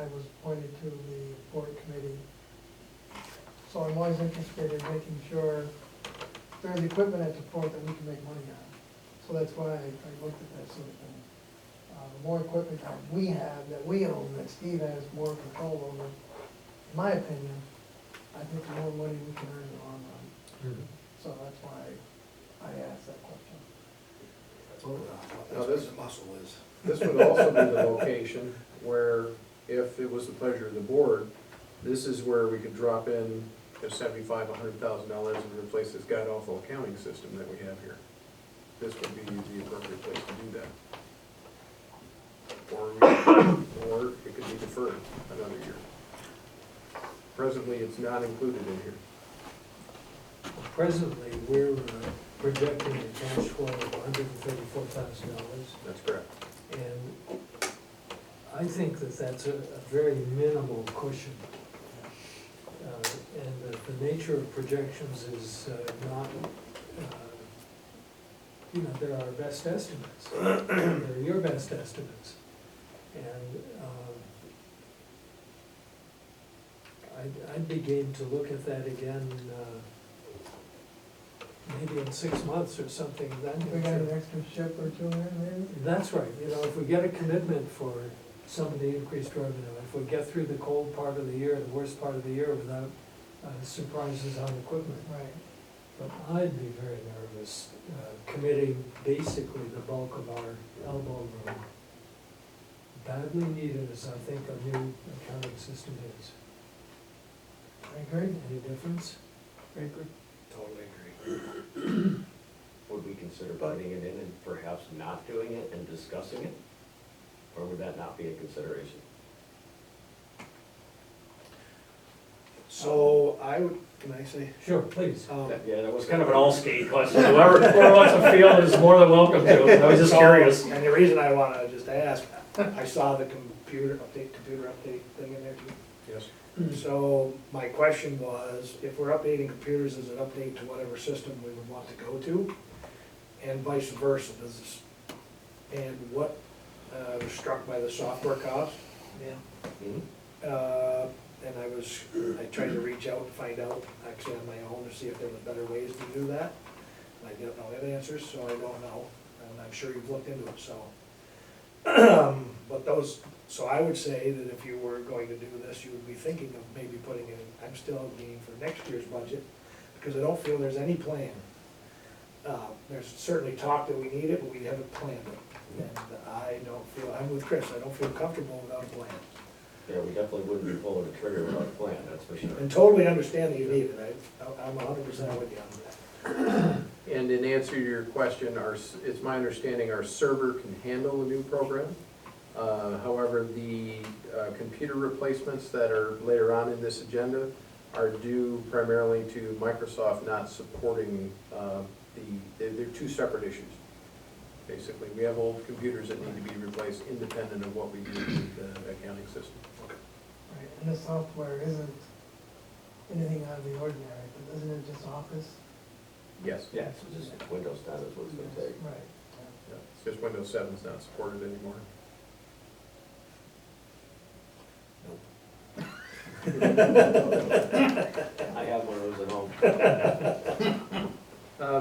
I was appointed to the board committee. So I'm always interested in making sure there's equipment at the port that we can make money on. So that's why I looked at that sort of thing. The more equipment that we have, that we own, that Steve has more control over, in my opinion, I think the more money we can earn in the long run. So that's why I asked that question. Now this- the muscle is. This would also be the location where, if it was the pleasure of the board, this is where we could drop in $75,000, $100,000 and replace this god-awful accounting system that we have here. This would be the appropriate place to do that. Or it could be deferred another year. Presently, it's not included in here. Presently, we're projecting a cash flow of $134,000. That's correct. And I think that that's a very minimal cushion. And that the nature of projections is not, they're our best estimates. They're your best estimates. And I'd be game to look at that again, maybe in 6 months or something. We got an extra ship or two in maybe? That's right, if we get a commitment for some of the increased revenue, if we get through the cold part of the year, the worst part of the year without surprises on equipment. Right. But I'd be very nervous committing basically the bulk of our elbow room. Badly needed as I think a new accounting system is. I agree. Any difference? I agree. Totally agree. Would we consider putting it in and perhaps not doing it and discussing it? Or would that not be a consideration? So I would, can I say? Sure, please. Yeah, that was kind of an all-skate question. Whoever wants to field is more than welcome to. I was just curious. And the reason I wanna just ask, I saw the computer update thing in there too. Yes. So my question was, if we're updating computers, does it update to whatever system we would want to go to? And vice versa, does this, and what, I was struck by the software cost. Yeah. Mhm. And I tried to reach out to find out, actually on my own, to see if there was better ways to do that. And I didn't know any answers, so I don't know, and I'm sure you've looked into it, so. But so I would say that if you were going to do this, you would be thinking of maybe putting in, I'm still being for next year's budget, because I don't feel there's any plan. There's certainly talk that we need it, but we haven't planned it. And I don't feel, I'm with Chris, I don't feel comfortable without a plan. Yeah, we definitely wouldn't be pulling the trigger without a plan, that's for sure. And totally understand that you need it, I'm 100% with you on that. And in answer to your question, it's my understanding our server can handle a new program. However, the computer replacements that are later on in this agenda are due primarily to Microsoft not supporting they're two separate issues. Basically, we have old computers that need to be replaced independent of what we do with the accounting system. Right, and the software isn't anything out of the ordinary, but isn't it just Office? Yes. Yeah, so just Windows 10 is what it's gonna take. Right. Yeah, it's just Windows 7 is not supported anymore. I have one of those at home.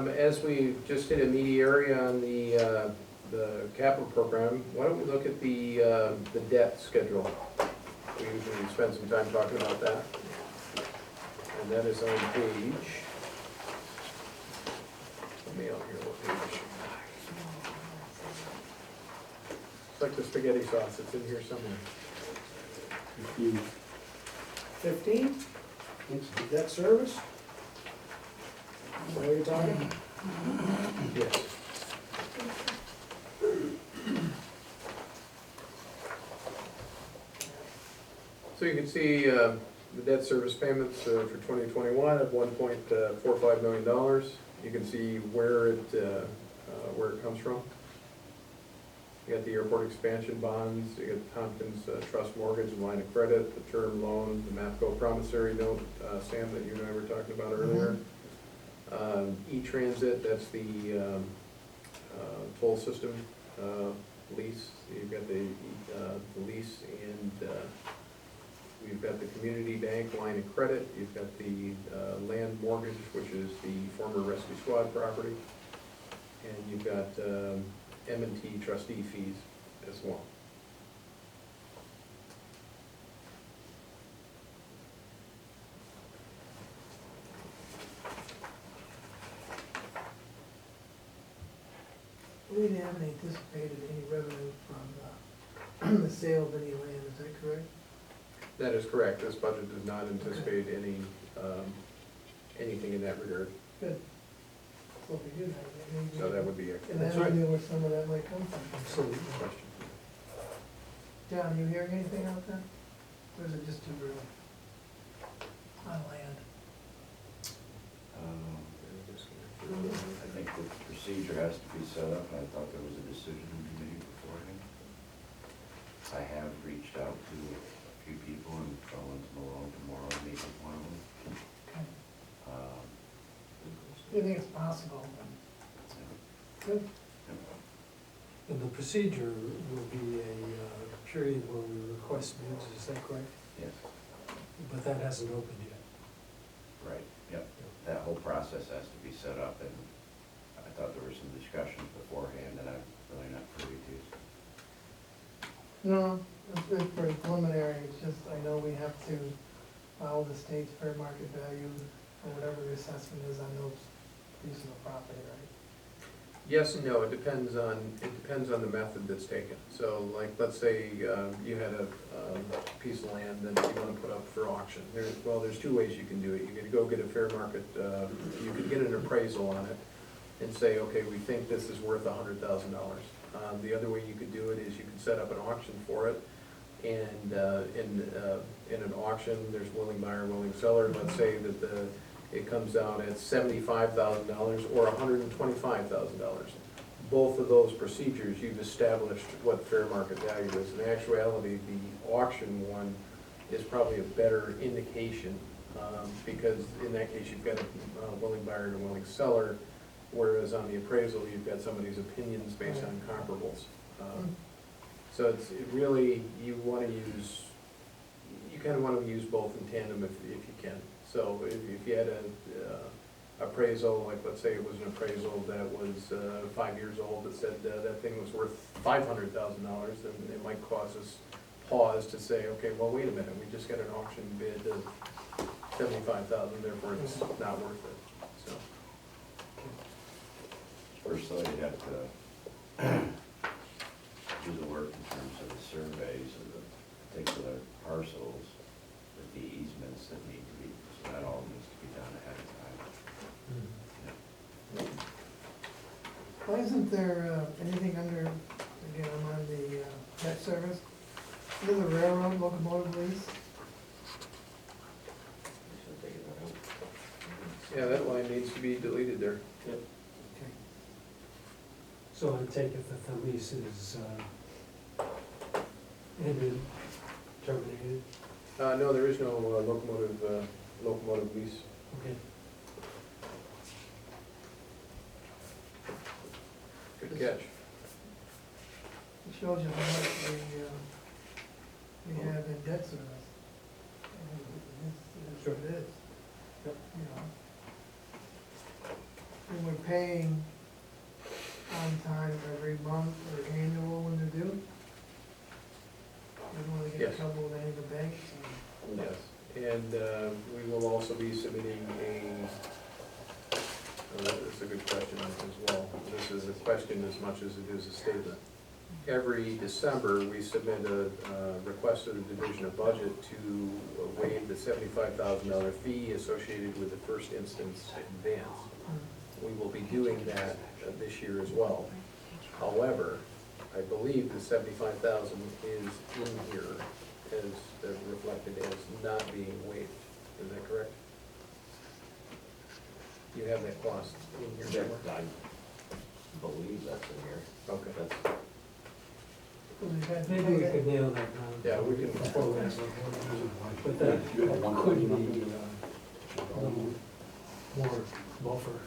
As we just did a meaty area on the capital program, why don't we look at the debt schedule? We usually spend some time talking about that. And that is on page, let me out here, what page? It's like the spaghetti sauce, it's in here somewhere. 15, debt service? Is that what you're talking? Yes. So you can see the debt service payments for 2021 of $1.45 million. You can see where it comes from. You got the airport expansion bonds, you got Tompkins Trust Mortgage and line of credit, the term loan, the MAPCO promissory note, Sam, that you and I were talking about earlier. E-Transit, that's the toll system lease. You've got the lease and we've got the community bank line of credit, you've got the land mortgage, which is the former rescue squad property, and you've got M&T trustee fees as well. We haven't anticipated any revenue from the sale of any land, is that correct? That is correct, this budget does not anticipate any, anything in that regard, Good. So if we do have that, maybe. so that would be a And That's then I right. knew where some of that might come from. Absolutely. question. John, you hearing anything out there? Or is it just too early? On land? I think the procedure has to be set up, and I thought there was a decision committee beforehand. I have reached out to a few people and going to Malone tomorrow, and meet with one of them. Okay. Um, I think it's possible, but good. And the procedure will be a period where we request bids, is that correct? Yes, But that hasn't opened yet. right, yep. That whole process has to be set up, and I thought there were some discussions beforehand that I'm really not privy to. No, it's pretty preliminary, it's just, I know we have to follow the state's fair market value, or whatever the assessment is on those pieces of property, right? Yes and no, it depends on the method that's taken. So like, let's say you had a piece of land that you want to put up for auction. There's two ways you can do it. You could go get a fair market, you could get an appraisal on it and say, okay, we think this is worth $100,000. The other way you could do it is you could set up an auction for it, and in an auction, there's willing buyer, willing seller. Let's say that it comes down at $75,000 or $125,000. Both of those procedures, you've established what fair market value is. In actuality, the auction one is probably a better indication, because in that case, you've got a willing buyer and a willing seller, whereas on the appraisal, you've got somebody's opinions based on comparables. So it really, you kind of want to use both in tandem if you can. So if you had a appraisal, like let's say it was an appraisal that was 5 years old that said that thing was worth $500,000, then it might cause us pause to say, okay, well, wait a minute, we just got an auction bid of $75,000, therefore it's not worth it, so. First, though, you'd have to do the work in terms of the surveys of the particular parcels with the easements that need to be, so that all needs to be done ahead of time. Why isn't there anything under, again, I'm on the debt service, under the railroad locomotive lease? Yeah, that line needs to be deleted there. Okay. So I take it that the lease is ended, terminated? No, there is no locomotive lease. Okay. Good catch. It shows you how much we have in debt service. It is what it is. Yep. You know. And we're paying on time every month or annual when they're due. We don't want to get Yes. in trouble with any of the banks. Yes, and we will also be submitting that's a good question as well. This is a question as much as it is a statement. Every December, we submit a request to the Division of Budget to waive the $75,000 fee associated with the first instance advance. We will be doing that this year as well. However, I believe the $75,000 is in here as reflected as not being waived. Is that correct? You have that cost in here somewhere? I believe that's in here. Okay. That's, Maybe we could nail that down. Yeah, we can. But that could be a little more buffer.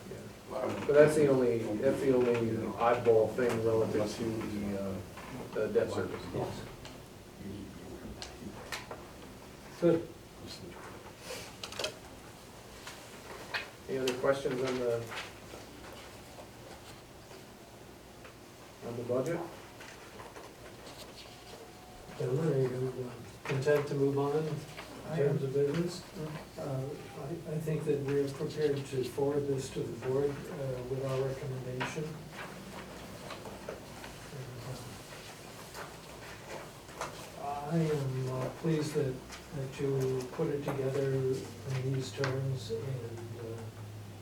But that's the only oddball thing relative to the debt service. Yes. Good. Any other questions on the budget? Gentlemen, are you content to move on I in am. terms of business? I think that we're prepared to forward this to the board with our recommendation. And, I am pleased that you put it together in these terms and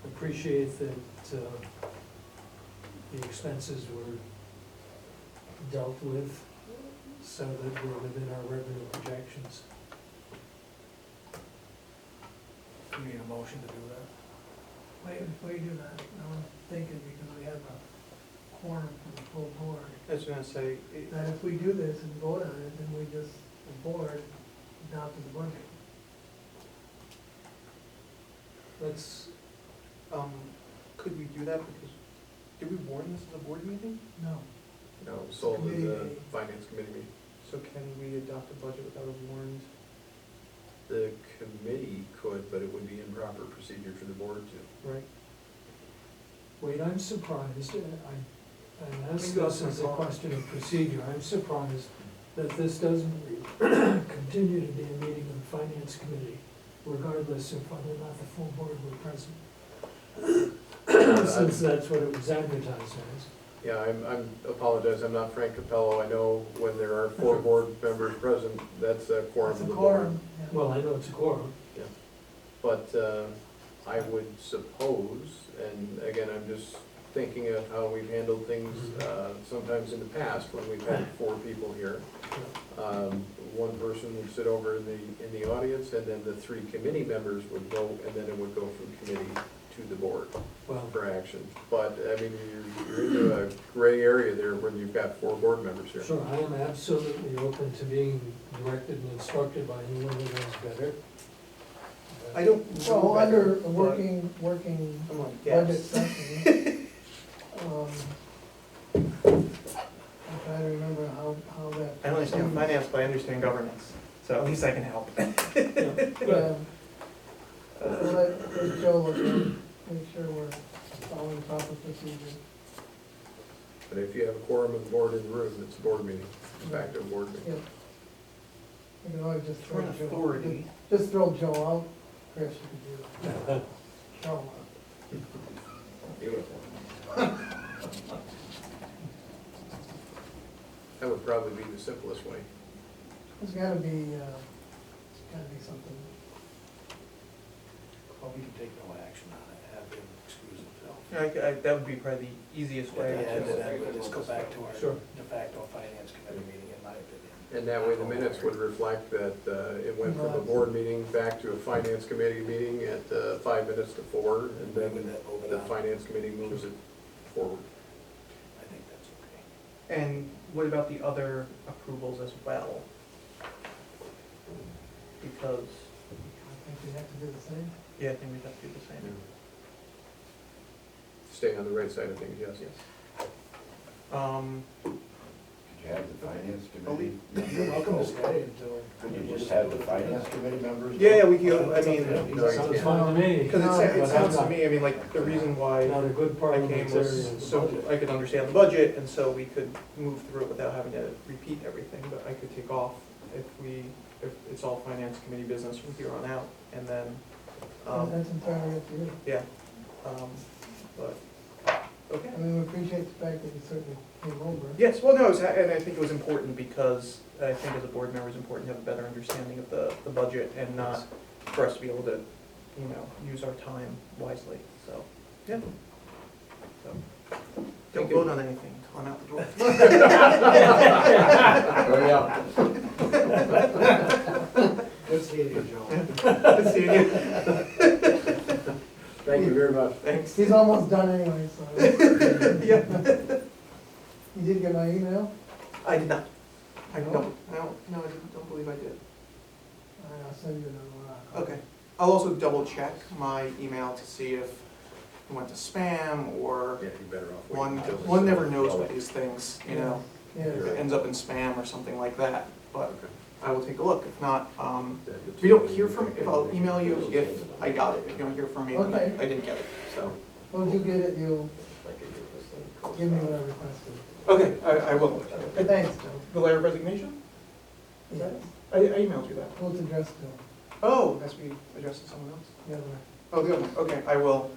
appreciate that the expenses were dealt with so that we're within our revenue projections. Do you need a motion to do that? Wait, before you do that, I'm thinking, because we have a quorum for the full board, I was gonna say, that if we do this and vote on it, then we just, the board adopted the budget. Let's, could we do that because, did we warn this as a board meeting? No. No, sold in Committee the meeting. finance committee meeting. So can we adopt a budget without a warned? The committee could, but it would be improper procedure for the board to. Right. wait, I'm surprised, I'm asking Maybe this I'll as a call. question of procedure, I'm surprised that this doesn't continue to be a meeting of the finance committee, regardless of whether or not the full board were present. Since that's what it was advertised as. Yeah, I'm apologize, I'm not Frank Capello. I know when there are 4 board members present, that's a quorum It's of a the board. quorum, yeah. Well, I know it's a quorum. But I would suppose, and again, I'm just thinking of how we've handled things sometimes in the past when we've had 4 people here. One person would sit over in the audience, and then the 3 committee members would vote, and then it would go from committee to the board Well, for action. But, I mean, you're into a gray area there when you've got 4 board members here. sure, I am absolutely open to being directed and instructed by anyone who knows better. I don't know So better, under a but working I'm on budget gas. session, I'm trying to remember how that. I don't understand finance, but I understand governance, so at least I can help. Yeah. So let Joe look at it, make sure we're following proper procedure. But if you have a quorum of the board in the room, it's a board meeting, in fact, a board meeting. Yeah. You can always just throw For an Joe. authority. Just throw Joe out, Chris, you can do that. Throw him out. Beautiful. That would probably be the simplest way. There's gotta be something. Well, we can take no action on it, have him excuse himself. Yeah, that would be probably the easiest way. Yeah, and then we'll just go back to our Sure. de facto finance committee meeting, in my opinion. And that way the minutes would reflect that it went from a board meeting back to a finance committee meeting at 5 minutes to 4, and then Move it the on. finance committee moves it forward. I think that's okay. And what about the other approvals as well? Because, I think we have to do the same. yeah, I think we have to do the same. Stay on the right side of things, yes. Yes. Could you have the finance committee? You're welcome to stay until. Could you just have the finance committee members? Yeah, we could, I mean, No, you Sounds can't. fine to me. because it But sounds I'm to me, I mean, like, the reason why Not a good I came parliamentarian. was so I could understand the budget, and so we could move through it without having to repeat everything, but I could take off if it's all finance committee business from here on out, and then, That's entirely up to you. yeah, but, okay. I mean, we appreciate the fact that you certainly came over. Yes, well, no, and I think it was important because I think as a board member, it's important to have a better understanding of the budget and not for us to be able to, use our time wisely, so, yeah. So, don't Thank you. vote on anything until I'm out the door. Hurry up. Good seeing you, Joe. Good seeing you. Thank you very much. Thanks. He's almost done anyway, so. Yeah. You did get my email? I did not. I No? don't believe I did. All right, I'll send you another. Okay. I'll also double check my email to see if it went to spam or Yeah, you're better off waiting until it's- one never knows with these things, Yeah. if it ends up in spam or something like that, but, Okay. I will take a look. If not, if you don't hear from me, if I'll email you if I got it. If you don't hear from me, then Okay. I didn't get it, so. Well, if you get it, you'll give me what I requested. Okay, I will. But thanks, Joe. The letter of resignation? Yes. I emailed you that. What's addressed to? Oh, it has to be addressed to someone else? The other. Oh, the other one, okay, I will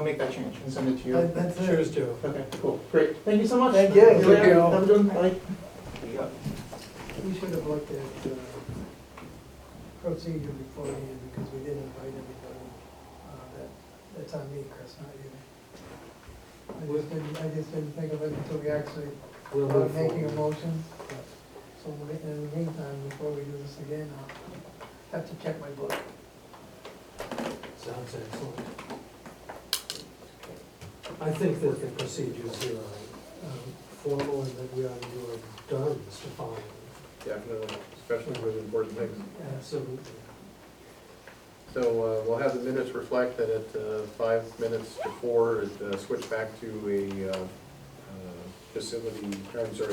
make that change and send it to you. That's it. Cheers, Joe. Okay, cool, great, thank you so much. Thank you. See later. Thank you. Have a good one, bye. We should have looked at procedure beforehand because we didn't invite everybody. That's on me, Chris, not you. I just didn't think of it until we actually We'll started move making a forward. motion. So in the meantime, before we do this again, I'll have to check my book. Sounds excellent. I think that the procedures here are formal and that we ought to do our darndest to follow them. Definitely, especially with important things. Absolutely. So we'll have the minutes reflect that at 5 minutes to 4, it switched back to a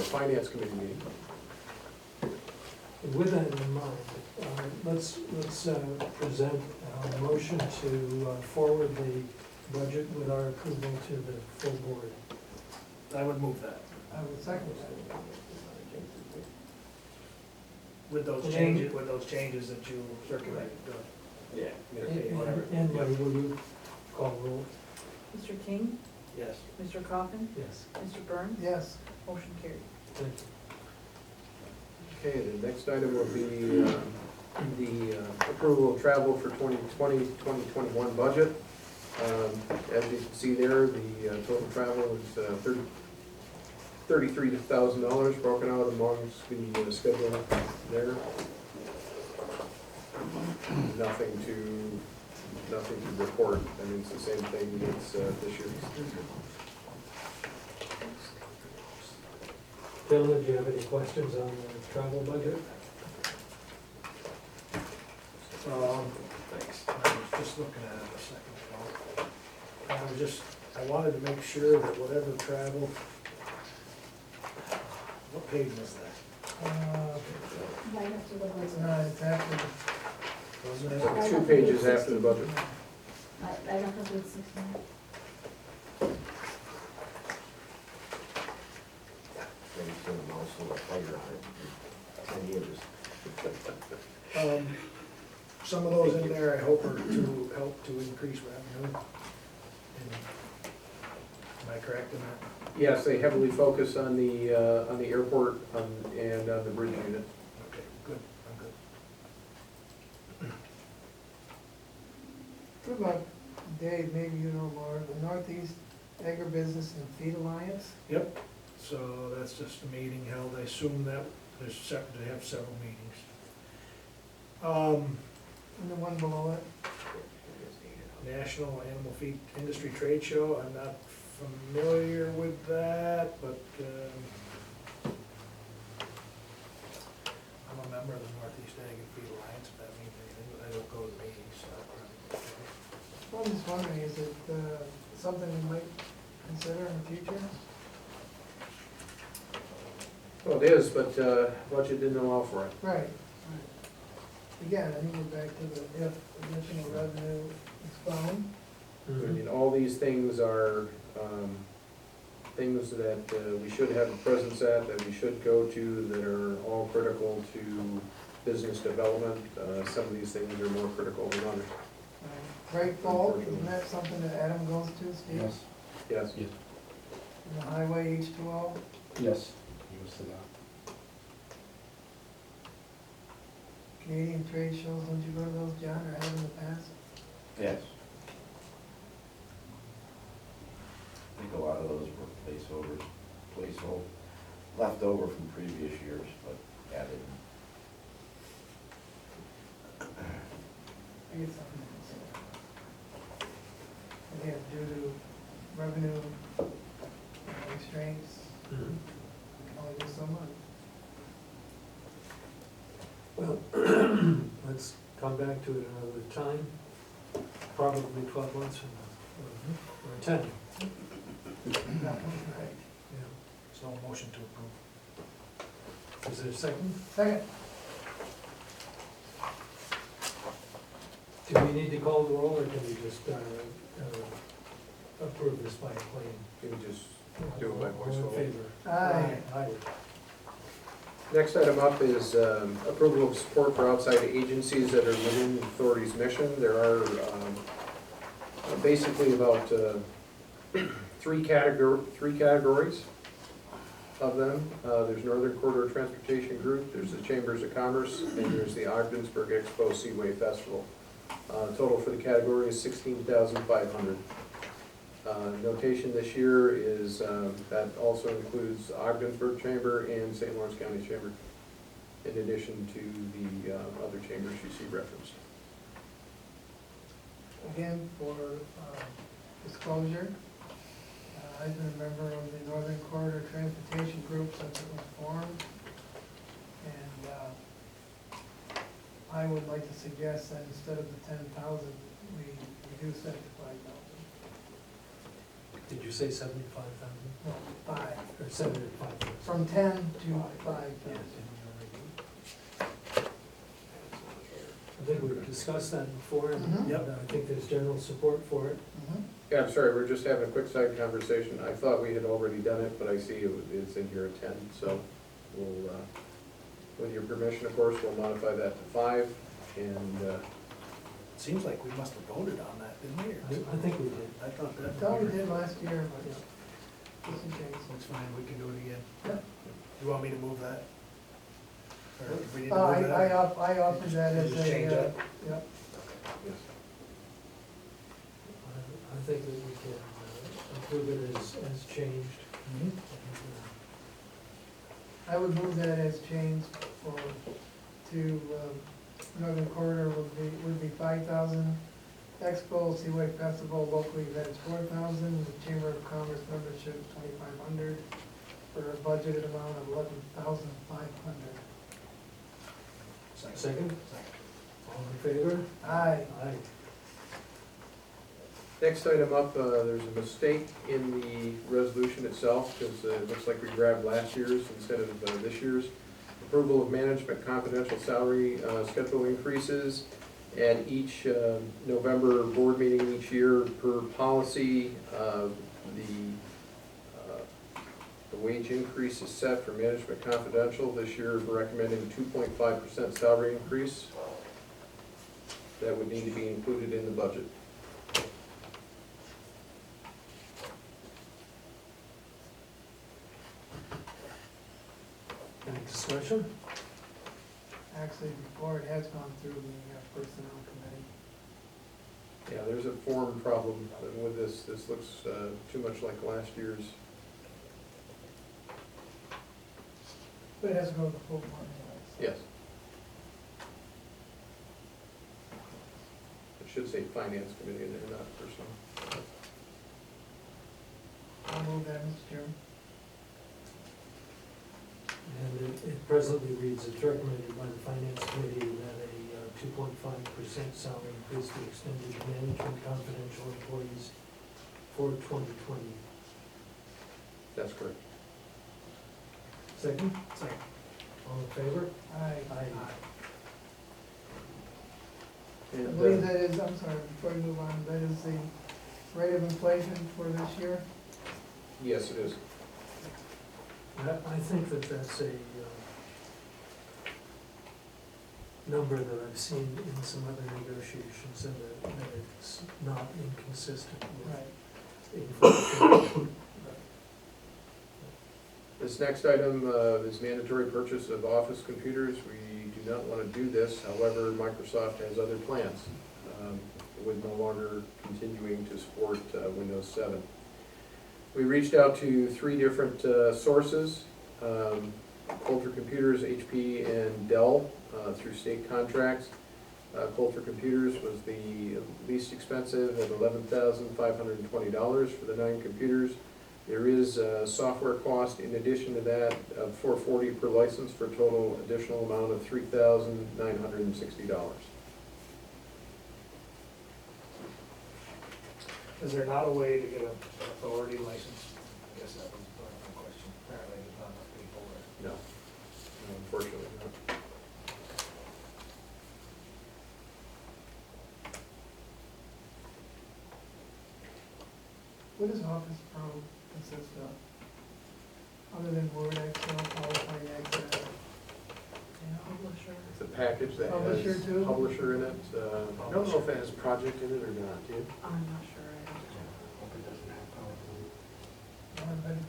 finance committee meeting. With that in mind, let's present a motion to forward the budget with our approval to the full board. I would move that, I would second that. with those changes that you circulated. Yeah. Okay, whatever. And Ray, will you call roll? Mr. King, Yes. Mr. Coffin, Yes. Mr. Burns, Yes, motion carried. Thank you. Okay, the next item will be the approval of travel for 2020-2021 budget. As you can see there, the total travel is $33,000 broken out amongst the schedule there. Nothing to report. I mean, it's the same thing as this year. Gentlemen, do you have any questions on the travel budget? Thanks. I was just looking at it a second ago. I wanted to make sure that whatever travel, what page was that? Right after the it's budget. not, it's after, Wasn't it? 2 pages after the budget. Right after the 16. Maybe seen a mouse with a fire on it for 10 years. Some of those in there, I hope are to help to increase revenue. Am I correct in that? Yes, they heavily focus on the airport and on the bridge unit. Okay, good, I'm good. what about, Dave, maybe you know more, the Northeast Agribusiness and Feed Alliance? Yep, so that's just a meeting held, I assume that they have several meetings. And the one below it? National Animal Feed Industry Trade Show, I'm not familiar with that, but, I'm a member of the Northeast Ag and Feed Alliance, if that means anything, but I don't go to the meetings, so. Well, I'm just wondering, is it something we might consider in the future? Well, it is, but budget didn't allow for it. Right. Again, I think we're back to the if additional revenue is found. I mean, all these things are things that we should have a presence at, that we should go to, that are all critical to business development. Some of these things are more critical than others. Great Falls, isn't that something that Adam goes to, Steve? Yes. And the Highway H2O? Yes, he was to that. Canadian trade shows, don't you go to those, John, or have in the past? Yes. I think a lot of those were left over from previous years, but added. I get something to consider. Again, due to revenue restraints, we can only do so much. Well, let's come back to it another time, probably 12 months from now, or 10. That one's right. Yeah. So motion to approve. Is there a second? Second, Do we need to call the roll, or can we just approve this by claim? You can just do it by voice All vote. in favor? Aye. Aye. Next item up is approval of support for outside agencies that are within the authority's mission. There are basically about three categories of them. There's Northern Corridor Transportation Group, there's the Chambers of Commerce, and there's the Ogdensburg Expo Seaway Festival. Total for the category is $16,500. Notation this year is that also includes Ogdensburg Chamber and St. Lawrence County Chamber, in addition to the other chambers you see referenced. Again, for disclosure, I've been a member of the Northern Corridor Transportation Group since it was formed. And I would like to suggest that instead of the 10,000, we reduce that to 5,000. Did you say 75,000? No, 5. Or 75,000? From 10 to 5,000. I think we've discussed that before, and Mhm. Yep. I think there's general support for it. Mhm. Yeah, I'm sorry, we're just having a quick side conversation. I thought we had already done it, but I see it's in here at 10, so we'll, with your permission, of course, we'll modify that to 5, and Seems like we must have voted on that, didn't we? I think we did. I thought I that. thought we did last year, but just in case. That's fine, we can do it again. Yep. You want me to move that? Or do we need to I move that? offered that as Just a, change that? yep. yes. I think that we can approve it as changed. Mhm. I would move that as changed for, to, Northern Corridor would be 5,000. Expo, Seaway Festival, local events 4,000, the Chamber of Commerce membership 2,500, for a budgeted amount of 11,500. Second? All in favor? Aye. Aye. Next item up, there's a mistake in the resolution itself, because it looks like we grabbed last year's instead of this year's. Approval of management confidential salary schedule increases at each November board meeting each year per policy. The wage increase is set for management confidential. This year, we're recommending 2.5% salary increase. That would need to be included in the budget. Any discussion? Actually, before it has gone through the personnel committee. Yeah, there's a form problem with this. This looks too much like last year's. But it has to go to the full board anyway. so. Yes. It should say finance committee in there, not personnel. I'll move that, Mr. Chairman. And it presently reads, it's recommended by the finance committee that a 2.5% salary increase be extended to management confidential employees for 2020. That's correct. Second? Second. All in favor? Aye. Aye. I And, believe that is, I'm sorry, before we move on, that is the rate of inflation for this year. yes, it is. I think that that's a number that I've seen in some other negotiations, and that it's not inconsistent with inflation. This next item is mandatory purchase of office computers. We do not want to do this, however, Microsoft has other plans with no longer continuing to support Windows 7. We reached out to 3 different sources, Coulter Computers, HP, and Dell through state contracts. Coulter Computers was the least expensive at $11,520 for the 9 computers. There is a software cost in addition to that of $440 per license for a total additional amount of $3,960. Is there not a way to get an authority license? I guess that was part of my question. Apparently there's not enough people there. No, unfortunately not. What does Office Pro consist of? Other than Word, Excel, PowerPoint, Excel? It's a package that Publisher has too? Publisher in it. I don't know if it has Project in it or not, do you? I'm not sure, I have to check. Hope it doesn't have PowerPoint. I bet it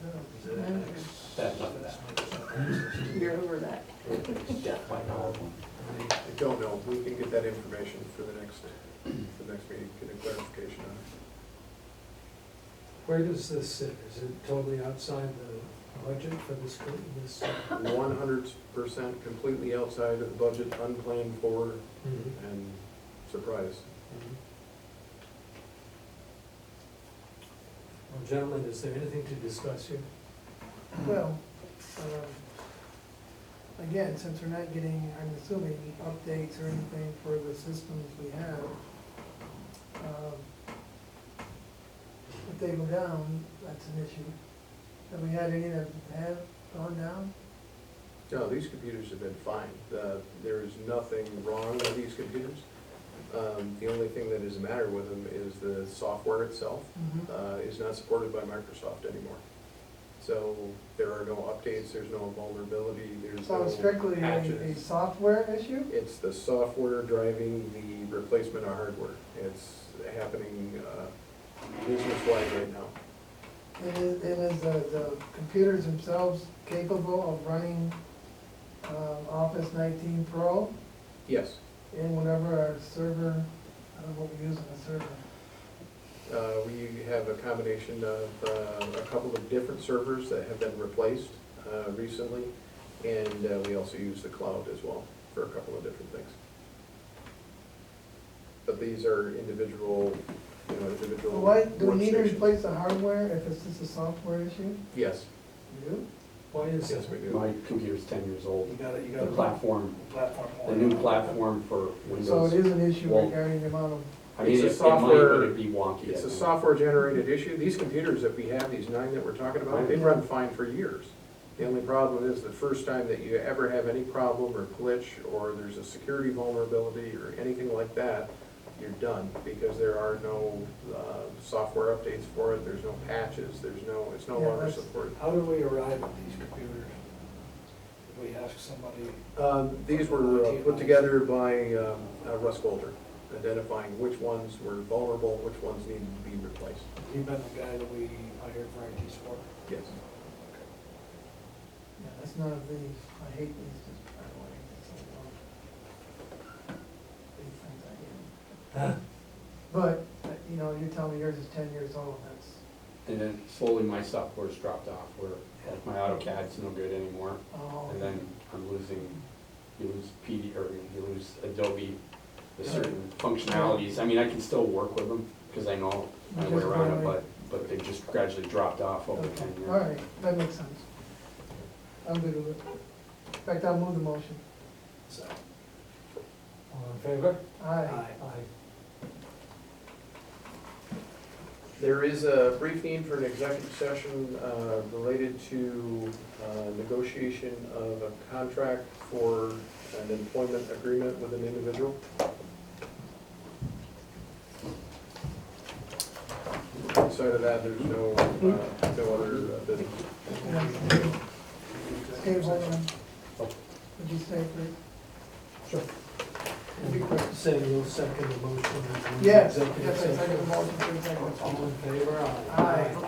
does. That's not that. You're over that. Death by PowerPoint. I don't know. We can get that information for the next meeting, get a clarification on it. Where does this sit? Is it totally outside the budget for this, this? 100% completely outside of the budget, unplanned for, Mhm. and surprise. Mhm. Well, gentlemen, is there anything to discuss here? Well, again, since we're not getting, I'm assuming, updates or anything for the systems we have, if they go down, that's an issue. Have we had any that have gone down? No, these computers have been fine. There is nothing wrong with these computers. The only thing that is the matter with them is the software itself is not supported by Microsoft anymore. So there are no updates, there's no vulnerability, there's So no it's strictly a patches. software issue? It's the software driving the replacement of hardware. It's happening business-wide right now. And is the computers themselves capable of running Office 19 Pro Yes, in whatever our server, I don't know what we use on the server? we have a combination of a couple of different servers that have been replaced recently, and we also use the cloud as well for a couple of different things. But these are individual, individual Why, do we need to workstations. replace the hardware if it's just a software issue? Yes, We do? Why is yes, that? we do. My computer's 10 years old. You gotta, The platform, the new platform for So it Windows. is an issue Well, regarding the amount of, I mean, It's a it might, software- but it'd be wonky. It's I a think. software-generated issue. These computers that we have, these 9 that we're talking about, they've run fine for years. The only problem is the first time that you ever have any problem or glitch, or there's a security vulnerability or anything like that, you're done, because there are no software updates for it, there's no patches, it's no Yeah, longer that's- supported. How do we arrive at these computers? Did we ask somebody? These were put together by Russ Golder, identifying which ones were vulnerable, which ones needed to be replaced. You've been the guy that we hired for IT support? Yes. yeah, that's none of these, I hate these, just, I don't want to so long. These things I hate. But, you're telling me yours is 10 years old, that's, And then slowly my software's dropped off, where like my AutoCAD's no good anymore. oh. And then I'm losing, you lose you lose Adobe, the certain functionalities. I mean, I can still work with them, because I know my way around it, but they just gradually dropped off over Okay, 10 years. all right, that makes sense. I'm good with it. In fact, I'll move the motion. So, All in favor? Aye. Aye. There is a brief need for an executive session related to negotiation of a contract for an employment agreement with an individual. Outside of that, there's no other business. Stay holding. Would you stay, please? Sure. Saying you'll second the motion. Yes, Executive yes, I session. second the motion for executive All session. in favor? Aye.